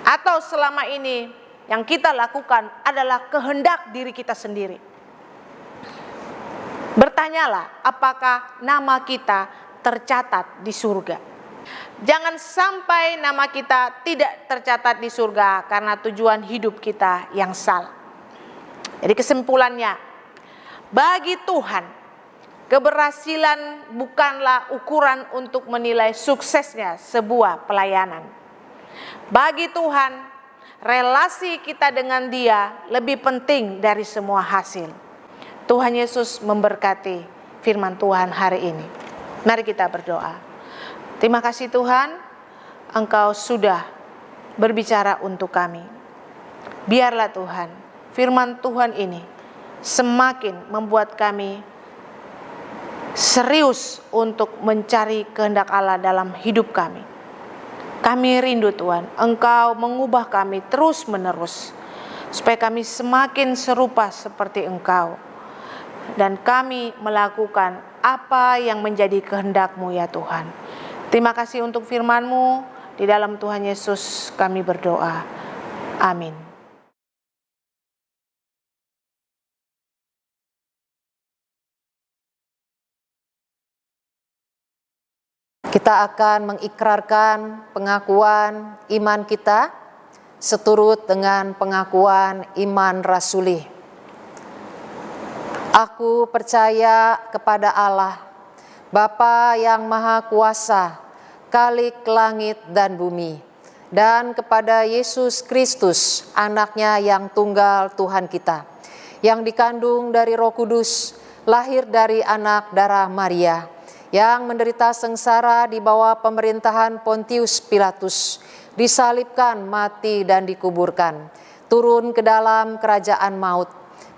Atau selama ini yang kita lakukan adalah kehendak diri kita sendiri? Bertanyalah, apakah nama kita tercatat di surga? Jangan sampai nama kita tidak tercatat di surga karena tujuan hidup kita yang salah. Jadi kesimpulannya, bagi Tuhan, keberhasilan bukanlah ukuran untuk menilai suksesnya sebuah pelayanan. Bagi Tuhan, relasi kita dengan Dia lebih penting dari semua hasil. Tuhan Yesus memberkati firman Tuhan hari ini. Mari kita berdoa. Terima kasih Tuhan, Engkau sudah berbicara untuk kami. Biarlah Tuhan, firman Tuhan ini semakin membuat kami serius untuk mencari kehendak Allah dalam hidup kami. Kami rindu Tuhan, Engkau mengubah kami terus menerus, supaya kami semakin serupa seperti Engkau. Dan kami melakukan apa yang menjadi kehendak-Mu ya Tuhan. Terima kasih untuk firman-Mu, di dalam Tuhan Yesus kami berdoa. Amin. Kita akan mengikrarkan pengakuan iman kita seturut dengan pengakuan iman rasuli. Aku percaya kepada Allah, Bapa yang Maha Kuasa, Khalik langit dan bumi, dan kepada Yesus Kristus, anaknya yang tunggal Tuhan kita, yang dikandung dari Roh Kudus, lahir dari anak darah Maria, yang menderita sengsara di bawah pemerintahan Pontius Pilatus, disalibkan, mati dan dikuburkan, turun ke dalam kerajaan maut.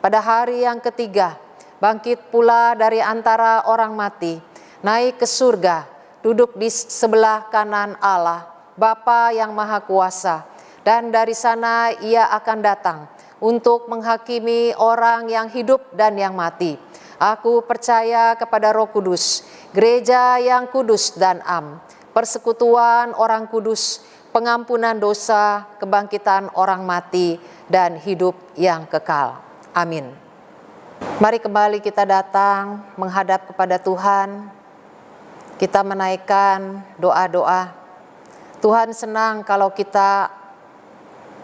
Pada hari yang ketiga, bangkit pula dari antara orang mati, naik ke surga, duduk di sebelah kanan Allah, Bapa yang Maha Kuasa, dan dari sana Ia akan datang untuk menghakimi orang yang hidup dan yang mati. Aku percaya kepada Roh Kudus, gereja yang kudus dan am, persekutuan orang kudus, pengampunan dosa, kebangkitan orang mati, dan hidup yang kekal. Amin. Mari kembali kita datang menghadap kepada Tuhan. Kita menaikkan doa-doa. Tuhan senang kalau kita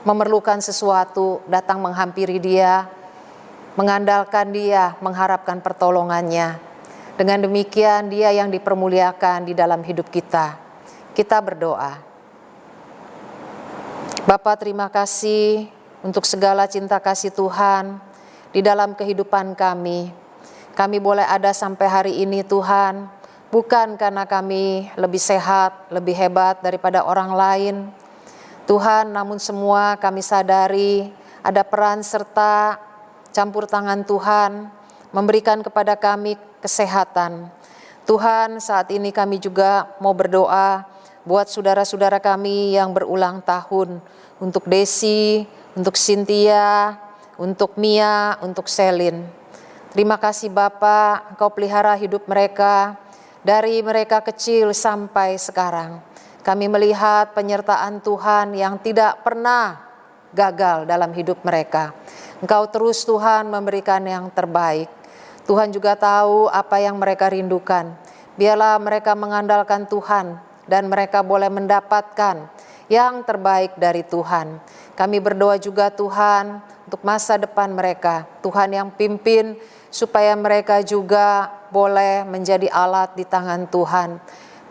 memerlukan sesuatu, datang menghampiri Dia, mengandalkan Dia, mengharapkan pertolongannya. Dengan demikian Dia yang dipermuliakan di dalam hidup kita. Kita berdoa. Bapa, terima kasih untuk segala cinta kasih Tuhan di dalam kehidupan kami. Kami boleh ada sampai hari ini Tuhan, bukan karena kami lebih sehat, lebih hebat daripada orang lain. Tuhan, namun semua kami sadari ada peran serta campur tangan Tuhan memberikan kepada kami kesehatan. Tuhan, saat ini kami juga mau berdoa buat saudara-saudara kami yang berulang tahun, untuk Desi, untuk Cynthia, untuk Mia, untuk Selin. Terima kasih Bapa, Engkau pelihara hidup mereka dari mereka kecil sampai sekarang. Kami melihat penyertaan Tuhan yang tidak pernah gagal dalam hidup mereka. Engkau terus Tuhan memberikan yang terbaik. Tuhan juga tahu apa yang mereka rindukan. Biarlah mereka mengandalkan Tuhan dan mereka boleh mendapatkan yang terbaik dari Tuhan. Kami berdoa juga Tuhan untuk masa depan mereka. Tuhan yang pimpin supaya mereka juga boleh menjadi alat di tangan Tuhan.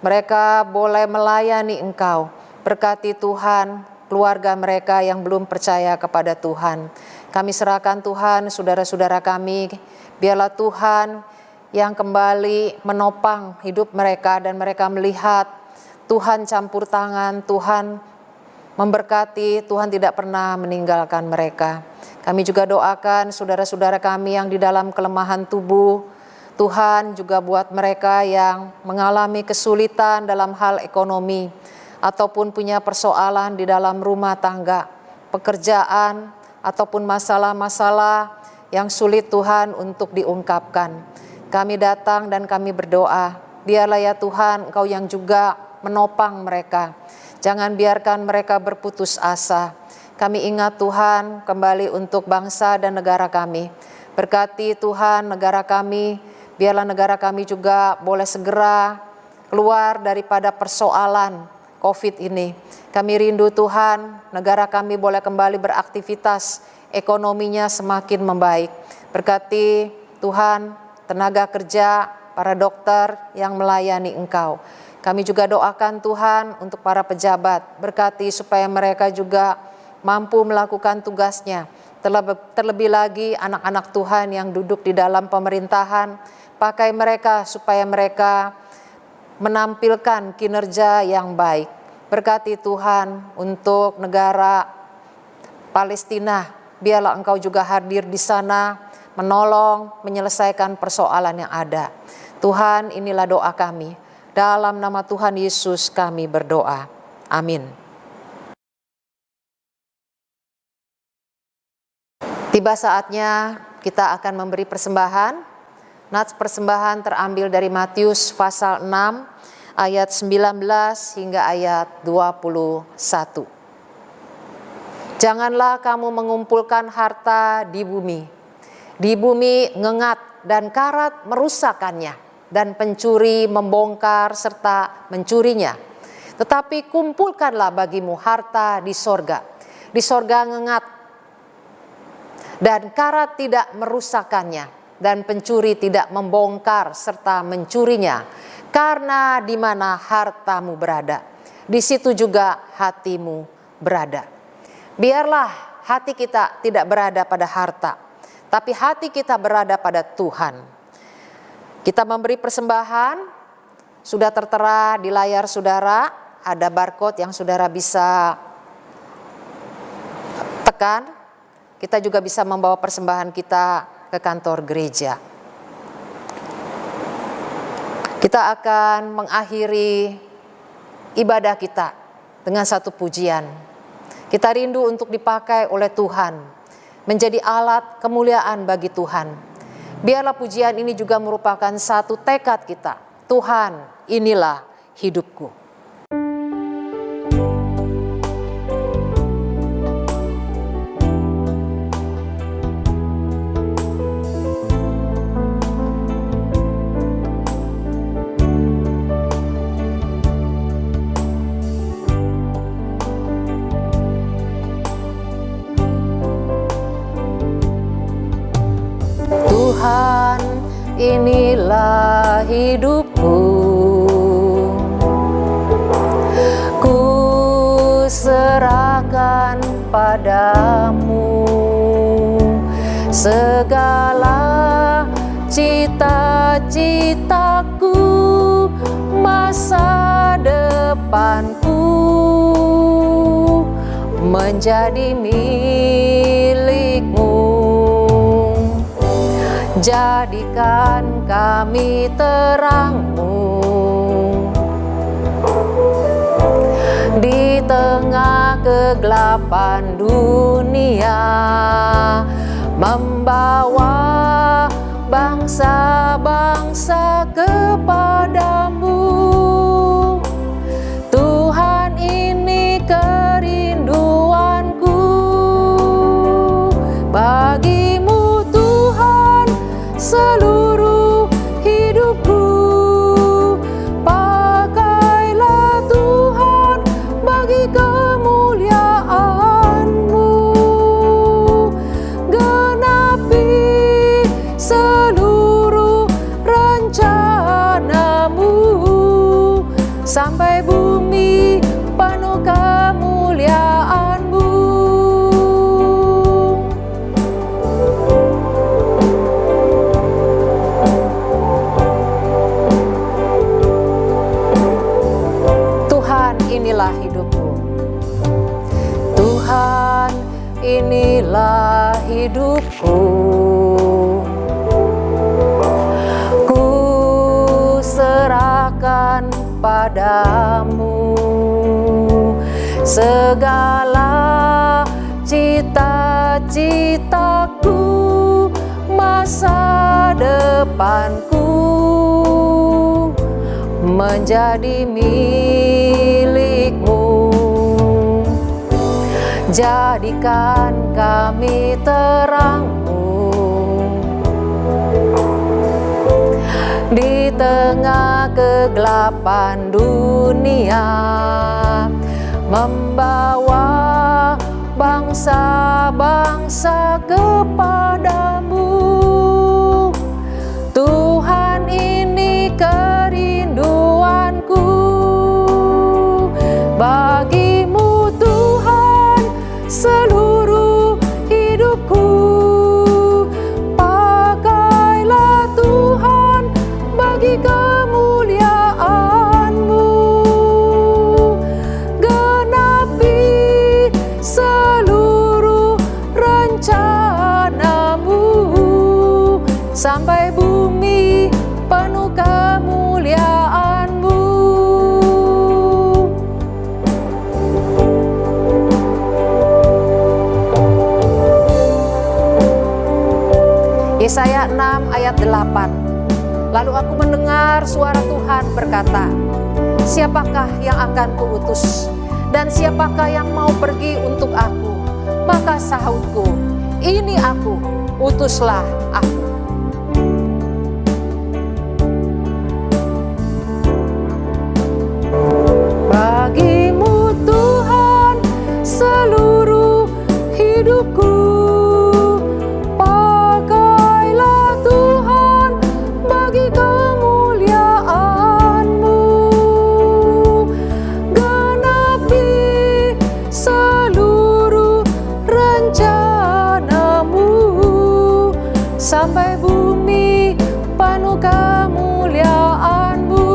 Mereka boleh melayani Engkau. Berkati Tuhan keluarga mereka yang belum percaya kepada Tuhan. Kami serahkan Tuhan saudara-saudara kami, biarlah Tuhan yang kembali menopang hidup mereka dan mereka melihat Tuhan campur tangan, Tuhan memberkati, Tuhan tidak pernah meninggalkan mereka. Kami juga doakan saudara-saudara kami yang di dalam kelemahan tubuh, Tuhan juga buat mereka yang mengalami kesulitan dalam hal ekonomi, ataupun punya persoalan di dalam rumah tangga, pekerjaan, ataupun masalah-masalah yang sulit Tuhan untuk diungkapkan. Kami datang dan kami berdoa, biarlah ya Tuhan Engkau yang juga menopang mereka. Jangan biarkan mereka berputus asa. Kami ingat Tuhan kembali untuk bangsa dan negara kami. Berkati Tuhan negara kami, biarlah negara kami juga boleh segera keluar daripada persoalan COVID ini. Kami rindu Tuhan, negara kami boleh kembali beraktivitas, ekonominya semakin membaik. Berkati Tuhan, tenaga kerja, para dokter yang melayani Engkau. Kami juga doakan Tuhan untuk para pejabat, berkati supaya mereka juga mampu melakukan tugasnya. Terlebih lagi anak-anak Tuhan yang duduk di dalam pemerintahan, pakai mereka supaya mereka menampilkan kinerja yang baik. Berkati Tuhan untuk negara Palestina, biarlah Engkau juga hadir di sana, menolong, menyelesaikan persoalan yang ada. Tuhan, inilah doa kami. Dalam nama Tuhan Yesus kami berdoa. Amin. Tiba saatnya kita akan memberi persembahan. Nats persembahan terambil dari Matius pasal 6 ayat 19 hingga ayat 21. Janganlah kamu mengumpulkan harta di bumi. Di bumi ngengat dan karat merusakkannya, dan pencuri membongkar serta mencurinya. Tetapi kumpulkanlah bagimu harta di sorga. Di sorga ngengat dan karat tidak merusakkannya, dan pencuri tidak membongkar serta mencurinya. Karena di mana hartamu berada, di situ juga hatimu berada. Biarlah hati kita tidak berada pada harta, tapi hati kita berada pada Tuhan. Kita memberi persembahan, sudah tertera di layar saudara, ada barcode yang saudara bisa tekan. Kita juga bisa membawa persembahan kita ke kantor gereja. Kita akan mengakhiri ibadah kita dengan satu pujian. Kita rindu untuk dipakai oleh Tuhan, menjadi alat kemuliaan bagi Tuhan. Biarlah pujian ini juga merupakan satu tekad kita. Tuhan, inilah hidupku. Tuhan, inilah hidupku. Ku serahkan padamu segala cita-citaku, masa depanku menjadi milikmu. Jadikan kami terang-Mu di tengah kegelapan dunia, membawa bangsa-bangsa kepadamu. Tuhan, ini kerinduanku bagimu Tuhan, seluruh hidupku. Pakailah Tuhan bagi kemuliaan-Mu, genapi seluruh rencana-Mu, sampai bumi penuh kemuliaan-Mu. Inilah hidupku. Tuhan, inilah hidupku. Ku serahkan padamu segala cita-citaku, masa depanku menjadi milik-Mu. Jadikan kami terang-Mu di tengah kegelapan dunia, membawa bangsa-bangsa kepadamu. Tuhan, ini kerinduanku, bagimu Tuhan seluruh hidupku. Pakailah Tuhan bagi kemuliaan-Mu, genapi seluruh rencana-Mu, sampai bumi penuh kemuliaan-Mu. Yesaya 6 ayat 8. Lalu aku mendengar suara Tuhan berkata, siapakah yang akan kuutus? Dan siapakah yang mau pergi untuk aku? Maka sahutku, ini aku, utuslah aku. Bagimu Tuhan seluruh hidupku, pakailah Tuhan bagi kemuliaan-Mu, genapi seluruh rencana-Mu, sampai bumi penuh kemuliaan-Mu,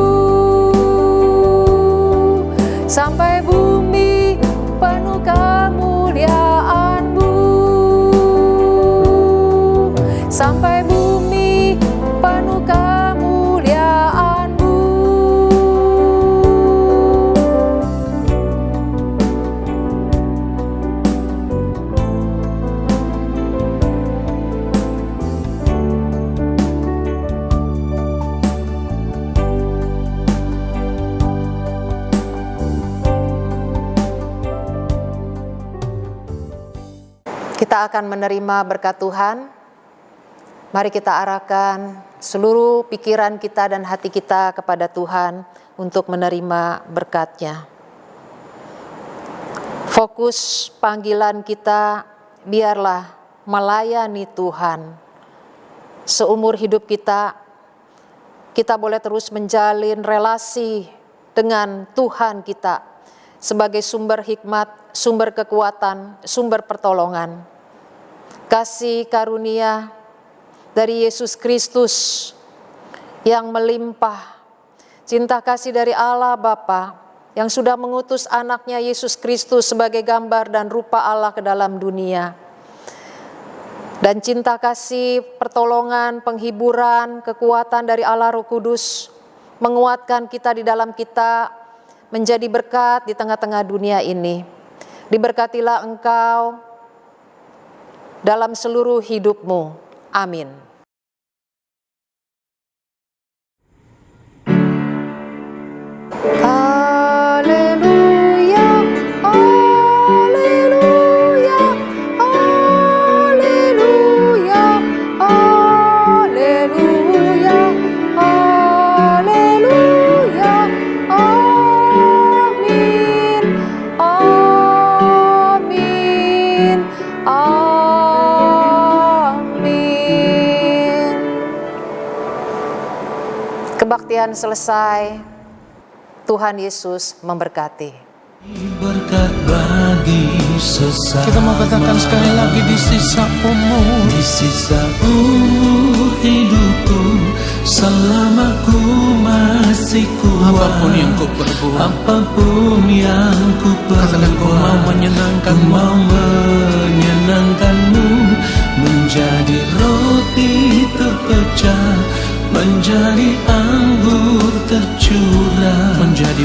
sampai bumi penuh kemuliaan-Mu, sampai bumi penuh kemuliaan-Mu. Kita akan menerima berkat Tuhan. Mari kita arahkan seluruh pikiran kita dan hati kita kepada Tuhan untuk menerima berkat-Nya. Fokus panggilan kita biarlah melayani Tuhan. Seumur hidup kita boleh terus menjalin relasi dengan Tuhan kita sebagai sumber hikmat, sumber kekuatan, sumber pertolongan. Kasih karunia dari Yesus Kristus yang melimpah, cinta kasih dari Allah Bapa yang sudah mengutus anaknya Yesus Kristus sebagai gambar dan rupa Allah ke dalam dunia, dan cinta kasih, pertolongan, penghiburan, kekuatan dari Allah Roh Kudus menguatkan kita di dalam kita menjadi berkat di tengah-tengah dunia ini. Diberkatilah engkau dalam seluruh hidupmu. Amin. Haleluya, haleluya, haleluya, haleluya, haleluya, amin, amin, amin. Kebaktian selesai. Tuhan Yesus memberkati. Berkat bagi sesama. Kita mau katakan sekali lagi, di sisa umur hidupku, selama ku masih kuat, apapun yang ku perbuat, katakan ku mau menyenangkanmu, menjadi roti terpecah, menjadi anggur tercurah, menjadi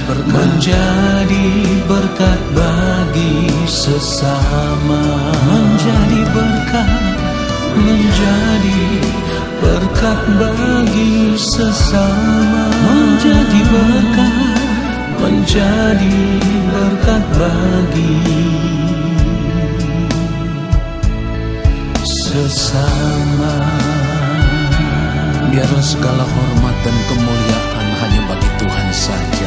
berkat bagi sesama, menjadi berkat bagi sesama, menjadi berkat bagi sesama. Biarlah Biarlah segala hormat dan kemuliaan hanya bagi Tuhan saja.